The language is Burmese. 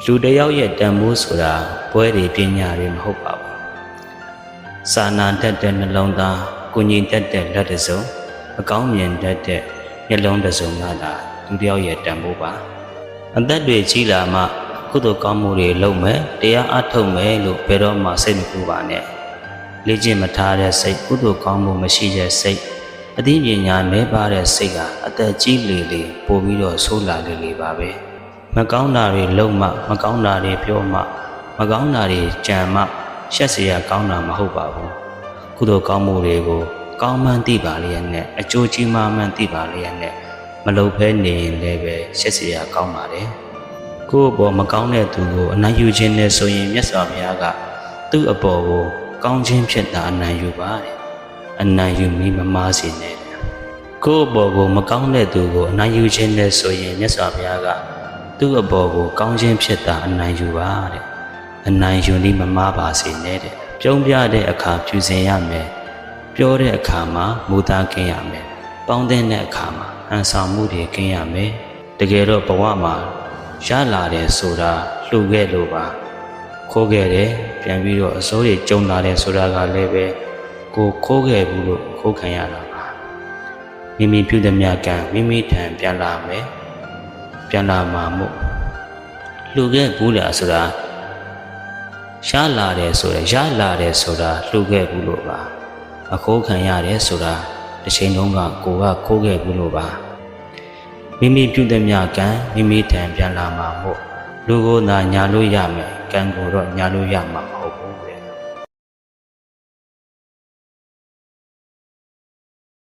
လူတယောက်ရဲ့တန်ဖိုးဆိုတာပွဲတွေပညာတွေမဟုတ်ပါဘူးစာနာတတ်တဲ့နှလုံးသားကိုညီတတ်တဲ့လက်တစ်စုံအကောင်းမြင်တတ်တဲ့မျက်လုံးတစ်စုံကသာလူတယောက်ရဲ့တန်ဖိုးပါအသက်တွေကြီးလာမှကုသိုလ်ကောင်းမှုတွေလုပ်မယ်တရားအထုတ်မယ်လို့ဘယ်တော့မှစိတ်မကူပါနဲ့လေ့ကျင့်မထားတဲ့စိတ်ကုသိုလ်ကောင်းမှုမရှိတဲ့စိတ်အသိပညာနည်းပါးတဲ့စိတ်ကအသက်ကြီးလေလေပို့ပြီးတော့ဆိုးလာလေလေပါပဲမကောင်းတာတွေလုပ်မှမကောင်းတာတွေပြောမှမကောင်းတာတွေကြံမှရှက်เสียကောင်းတာမဟုတ်ပါဘူးကုသိုလ်ကောင်းမှုတွေကိုကောင်းမှန်းသိပါလျက်နဲ့အကျိုးကြီးမှန်းသိပါလျက်နဲ့မလုပ်ဘဲနေရင်လည်းပဲရှက်เสียကောင်းပါတယ်ကိုယ့်အပေါ်မကောင်းတဲ့သူကိုအနိုင်ယူခြင်းနဲ့ဆိုရင်မြတ်စွာဘုရားကသူ့အပေါ်ကိုကောင်းခြင်းဖြစ်တာအနိုင်ယူပါတဲ့အနိုင်ယူမိမမားစေနဲ့ကိုယ့်အပေါ်ကိုမကောင်းတဲ့သူကိုအနိုင်ယူခြင်းနဲ့ဆိုရင်မြတ်စွာဘုရားကသူ့အပေါ်ကိုကောင်းခြင်းဖြစ်တာအနိုင်ယူပါတဲ့အနိုင်ယူမိမမားပါစေနဲ့တဲ့ပြုံးပြတဲ့အခါဖြူစင်ရမယ်ပြောတဲ့အခါမှာမူသားကင်းရမယ်ပေါင်းတဲ့အခါမှာဟန်ဆောင်မှုတွေကင်းရမယ်တကယ်တော့ဘဝမှာရလာတယ်ဆိုတာလှူခဲ့လို့ပါခိုးခဲ့တယ်ပြန်ပြီးတော့အစိုးရကြုံလာတယ်ဆိုတာကလည်းပဲကိုခိုးခဲ့ဘူးလို့ခိုးခံရတာပါမိမိပြုသည်များကံမိမိထံပြန်လာမယ်ပြန်လာမှာမို့လှူခဲ့ဘူးလားဆိုတာရလာတယ်ဆိုတာလှူခဲ့ဘူးလို့ပါအခိုးခံရတယ်ဆိုတာတစ်ချိန်လုံးကကိုကခိုးခဲ့ဘူးလို့ပါမိမိပြုသည်များကံမိမိထံပြန်လာမှာမို့လူကိုသာညာလို့ရမယ်ကံကိုတော့ညာလို့ရမှာမဟုတ်